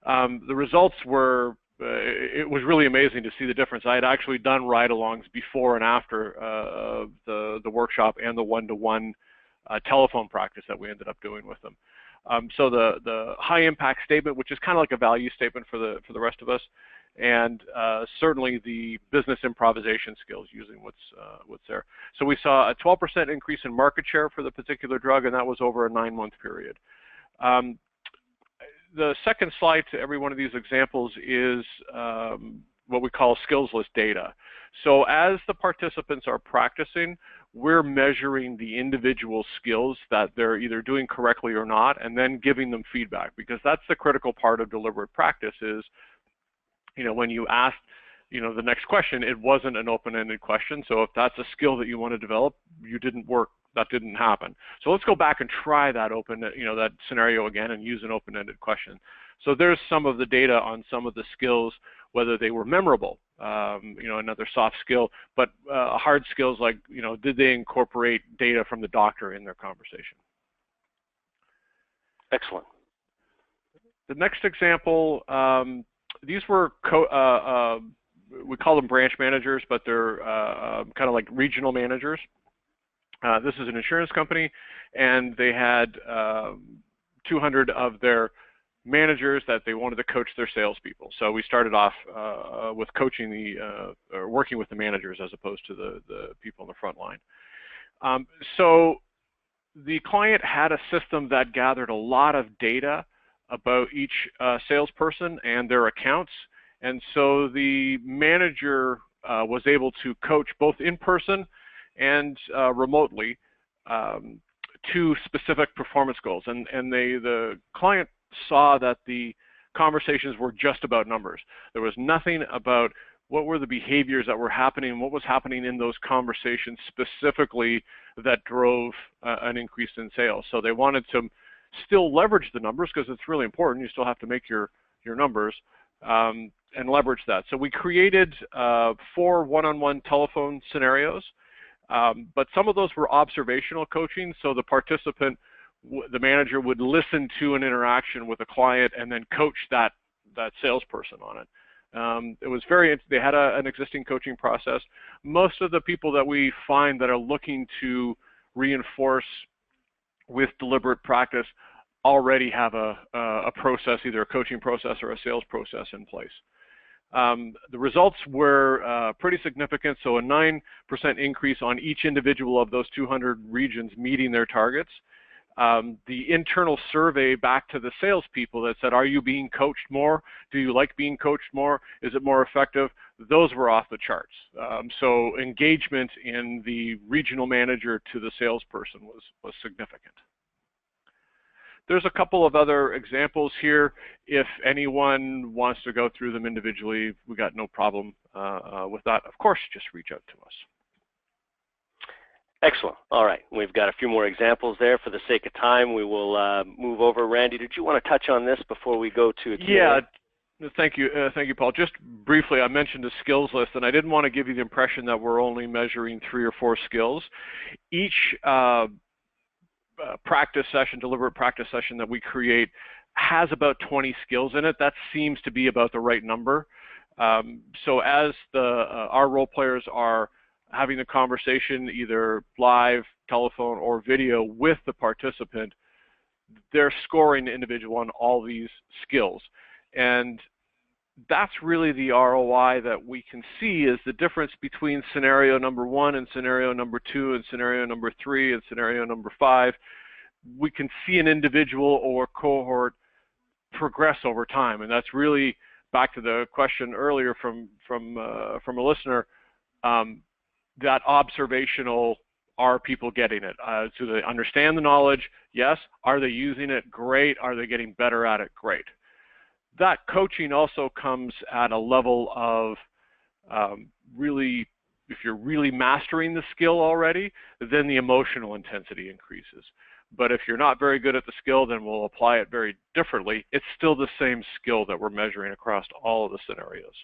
The results were it was really amazing to see the difference. I had actually done ride-alongs before and after the workshop and the one-to-one telephone practice that we ended up doing with them. So the high impact statement, which is kind of like a value statement for the rest of us, and certainly the business improvisation skills using what's there. So we saw a 12% increase in market share for the particular drug, and that was over a 9-month period. The second slide to every one of these examples is what we call skills list data. So as the participants are practicing, we're measuring the individual skills that they're either doing correctly or not, and then giving them feedback, because that's the critical part of deliberate practice is, when you ask, the next question, it wasn't an open-ended question. So if that's a skill that you want to develop, you didn't work, that didn't happen. So let's go back and try that that scenario again and use an open-ended question. So there's some of the data on some of the skills, whether they were memorable, another soft skill, but hard skills like, did they incorporate data from the doctor in their conversation? Excellent. The next example, these were, we call them branch managers, but they're kind of like regional managers. This is an insurance company, and they had 200 of their managers that they wanted to coach their salespeople. So we started off with coaching or working with the managers as opposed to the people in the front line. So the client had a system that gathered a lot of data about each salesperson and their accounts, and so the manager was able to coach both in person and remotely to specific performance goals, and the client saw that the conversations were just about numbers. There was nothing about what were the behaviors that were happening, what was happening in those conversations specifically that drove an increase in sales. So they wanted to still leverage the numbers, because it's really important. You still have to make your numbers and leverage that. So we created 4 one-on-one telephone scenarios. But some of those were observational coaching, so the participant, the manager would listen to an interaction with a client and then coach that salesperson on it. It was they had an existing coaching process. Most of the people that we find that are looking to reinforce with deliberate practice already have a process, either a coaching process or a sales process in place. The results were pretty significant, so a 9% increase on each individual of those 200 regions meeting their targets. The internal survey back to the salespeople that said, are you being coached more? Do you like being coached more? Is it more effective? Those were off the charts. So engagement in the regional manager to the salesperson was significant. There's a couple of other examples here. If anyone wants to go through them individually, we got no problem with that. Of course, just reach out to us. Excellent. All right, we've got a few more examples there. For the sake of time, we will move over. Randy, did you want to touch on this before we go to a Q&A? Yeah, thank you, Paul. Just briefly, I mentioned a skills list, and I didn't want to give you the impression that we're only measuring 3 or 4 skills. Each practice session, deliberate practice session that we create has about 20 skills in it. That seems to be about the right number. So as our role players are having the conversation, either live, telephone, or video with the participant, they're scoring the individual on all these skills. And that's really the ROI that we can see, is the difference between scenario number 1 and scenario number 2 and scenario number 3 and scenario number 5. We can see an individual or cohort progress over time, and that's really back to the question earlier from a listener. That observational, are people getting it? Do they understand the knowledge? Yes. Are they using it? Great. Are they getting better at it? Great. That coaching also comes at a level of really, if you're really mastering the skill already, then the emotional intensity increases. But if you're not very good at the skill, then we'll apply it very differently. It's still the same skill that we're measuring across all of the scenarios.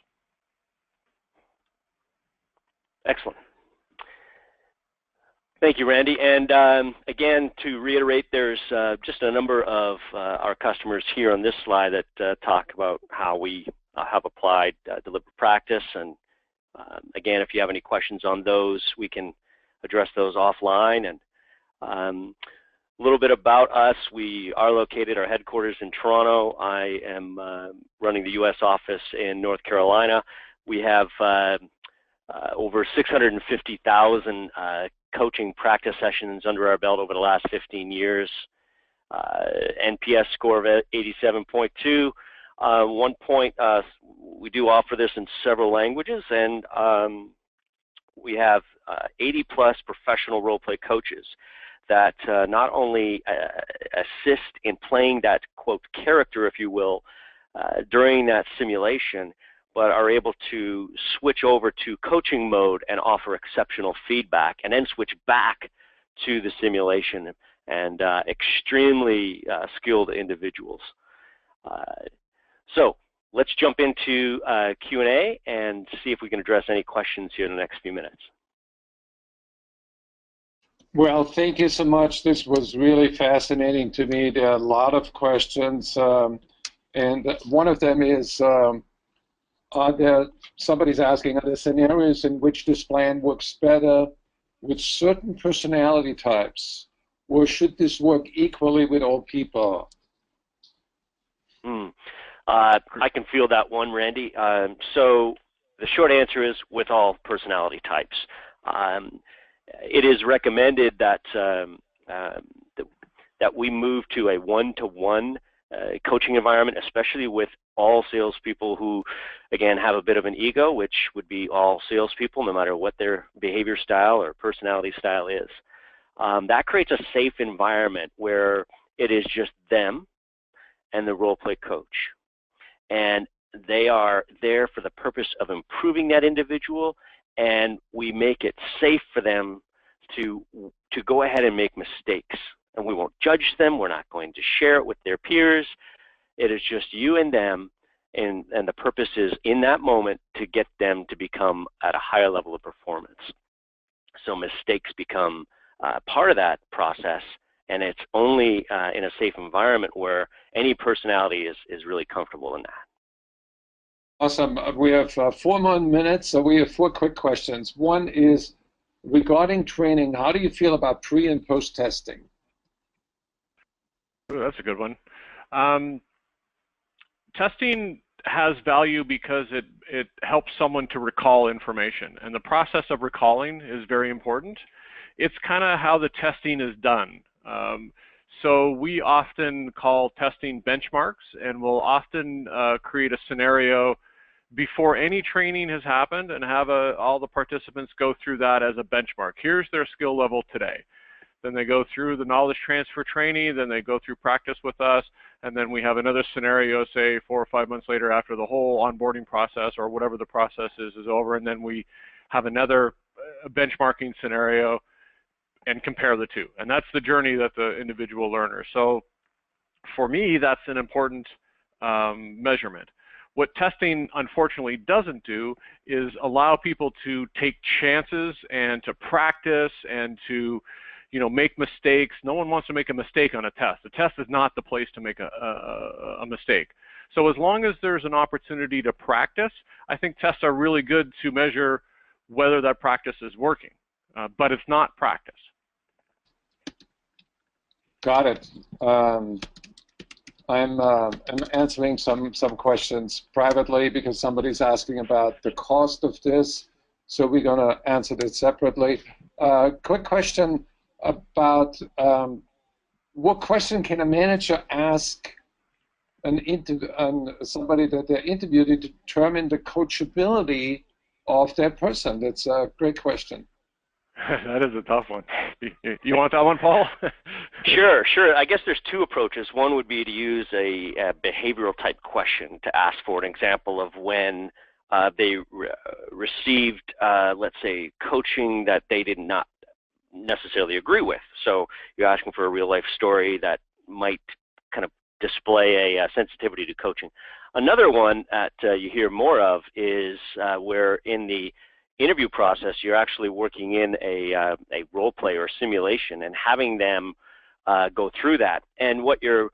Excellent. Thank you, Randy. And again, to reiterate, there's just a number of our customers here on this slide that talk about how we have applied deliberate practice. And again, if you have any questions on those, we can address those offline. And a little bit about us. We are located, our headquarters in Toronto. I am running the U.S. office in North Carolina. We have over 650,000 coaching practice sessions under our belt over the last 15 years. NPS score of 87.2. One point, we do offer this in several languages, and we have 80+ professional role play coaches that not only assist in playing that, quote, character, if you will, during that simulation, but are able to switch over to coaching mode and offer exceptional feedback, and then switch back to the simulation, and extremely skilled individuals. So let's jump into Q&A and see if we can address any questions here in the next few minutes. Well, thank you so much. This was really fascinating to me. There are a lot of questions, and one of them is, somebody's asking, are there scenarios in which this plan works better with certain personality types, or should this work equally with all people? I can feel that one, Randy. So the short answer is with all personality types. It is recommended that that we move to a one-to-one coaching environment, especially with all salespeople who, again, have a bit of an ego, which would be all salespeople, no matter what their behavior style or personality style is. That creates a safe environment where it is just them and the role play coach. And they are there for the purpose of improving that individual, and we make it safe for them to go ahead and make mistakes. And we won't judge them. We're not going to share it with their peers. It is just you and them, and the purpose is in that moment to get them to become at a higher level of performance. So mistakes become part of that process, and it's only in a safe environment where any personality is really comfortable in that. Awesome. We have 4 more minutes, so we have 4 quick questions. One is regarding training. How do you feel about pre and post testing? Ooh, that's a good one. Testing has value because it helps someone to recall information, and the process of recalling is very important. It's kind of how the testing is done. So we often call testing benchmarks, and we'll often create a scenario before any training has happened and have all the participants go through that as a benchmark. Here's their skill level today. Then they go through the knowledge transfer training, then they go through practice with us, and then we have another scenario, say 4 or 5 months later after the whole onboarding process or whatever the process is over, and then we have another benchmarking scenario and compare the two. And that's the journey that the individual learner. So for me, that's an important measurement. What testing unfortunately doesn't do is allow people to take chances and to practice and to, you know, make mistakes. No one wants to make a mistake on a test. The test is not the place to make a mistake. So as long as there's an opportunity to practice, I think tests are really good to measure whether that practice is working, but it's not practice. Got it. I'm answering some questions privately because somebody's asking about the cost of this, so we're going to answer that separately. Quick question about what question can a manager ask somebody that they're interviewed to determine the coachability of their person? That's a great question. That is a tough one. You want that one, Paul? Sure. I guess there's 2 approaches. One would be to use a behavioral type question to ask for an example of when they received, let's say, coaching that they did not necessarily agree with. So you're asking for a real life story that might kind of display a sensitivity to coaching. Another one that you hear more of is where in the interview process you're actually working in a role play or simulation and having them go through that. And what you're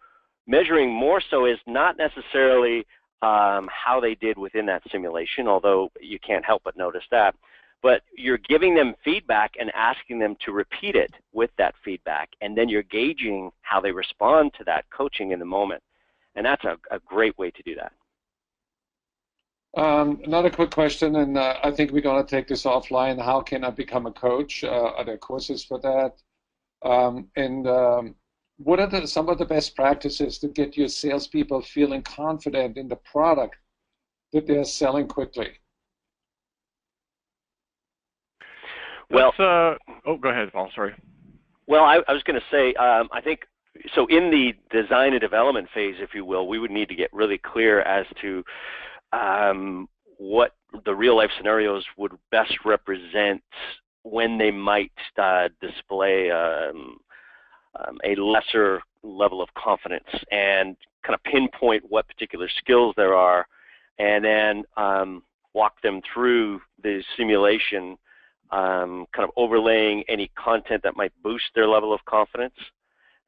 measuring more so is not necessarily how they did within that simulation, although you can't help but notice that, but you're giving them feedback and asking them to repeat it with that feedback, and then you're gauging how they respond to that coaching in the moment. And that's a great way to do that. Another quick question, and I think we're going to take this offline. How can I become a coach? Are there courses for that? What are some of the best practices to get your salespeople feeling confident in the product that they're selling quickly? Well, oh, go ahead, Paul. Sorry. Well, I was going to say, I think, so in the design and development phase, if you will, we would need to get really clear as to what the real life scenarios would best represent when they might display a lesser level of confidence, and kind of pinpoint what particular skills there are, and then walk them through the simulation, kind of overlaying any content that might boost their level of confidence,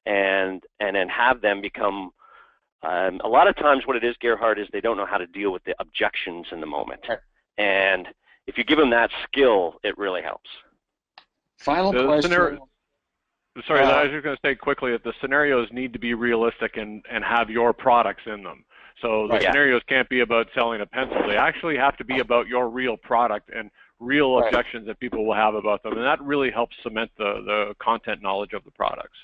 and then have them become, a lot of times what it is, Gerhard, is they don't know how to deal with the objections in the moment. Right. And if you give them that skill, it really helps. Final question. Sorry, I was just going to say quickly that the scenarios need to be realistic and have your products in them. So the scenarios can't be about selling a pencil. They actually have to be about your real product and real objections that people will have about them. And that really helps cement the content knowledge of the products.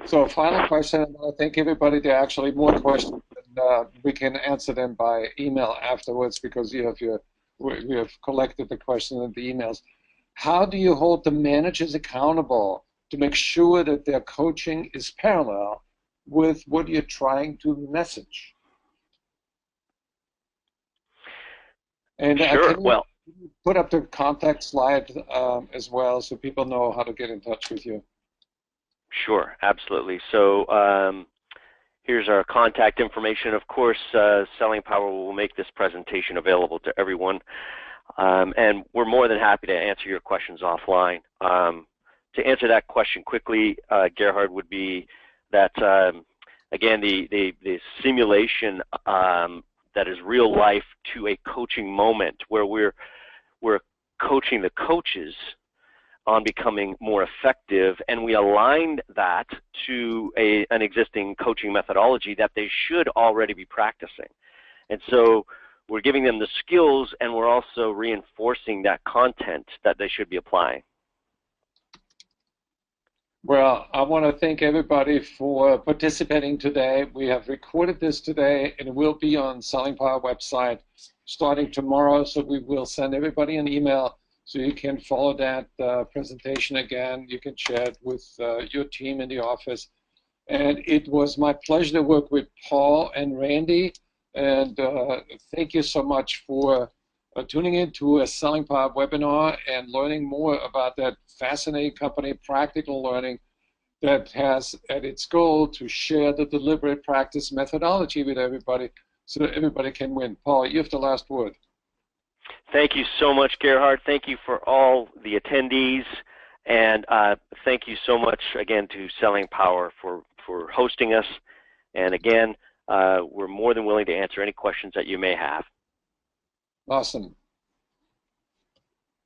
So final question, and I think everybody, there are actually more questions, and we can answer them by email afterwards because you have collected the questions and the emails. How do you hold the managers accountable to make sure that their coaching is parallel with what you're trying to message? And sure. can you put up the contact slide as well so people know how to get in touch with you? Sure, absolutely. So here's our contact information. Of course, Selling Power will make this presentation available to everyone. And we're more than happy to answer your questions offline. To answer that question quickly, Gerhard, would be that, again, the simulation that is real life to a coaching moment where we're coaching the coaches on becoming more effective, and we aligned that to an existing coaching methodology that they should already be practicing. And so we're giving them the skills, and we're also reinforcing that content that they should be applying. Well, I want to thank everybody for participating today. We have recorded this today, and it will be on Selling Power website starting tomorrow, so we will send everybody an email so you can follow that presentation again. You can share it with your team in the office. And it was my pleasure to work with Paul and Randy, and thank you so much for tuning in to a Selling Power webinar and learning more about that fascinating company, Practical Learning, that has at its goal to share the deliberate practice methodology with everybody so that everybody can win. Paul, you have the last word. Thank you so much, Gerhard. Thank you for all the attendees, and thank you so much again to Selling Power for hosting us. And again, we're more than willing to answer any questions that you may have. Awesome.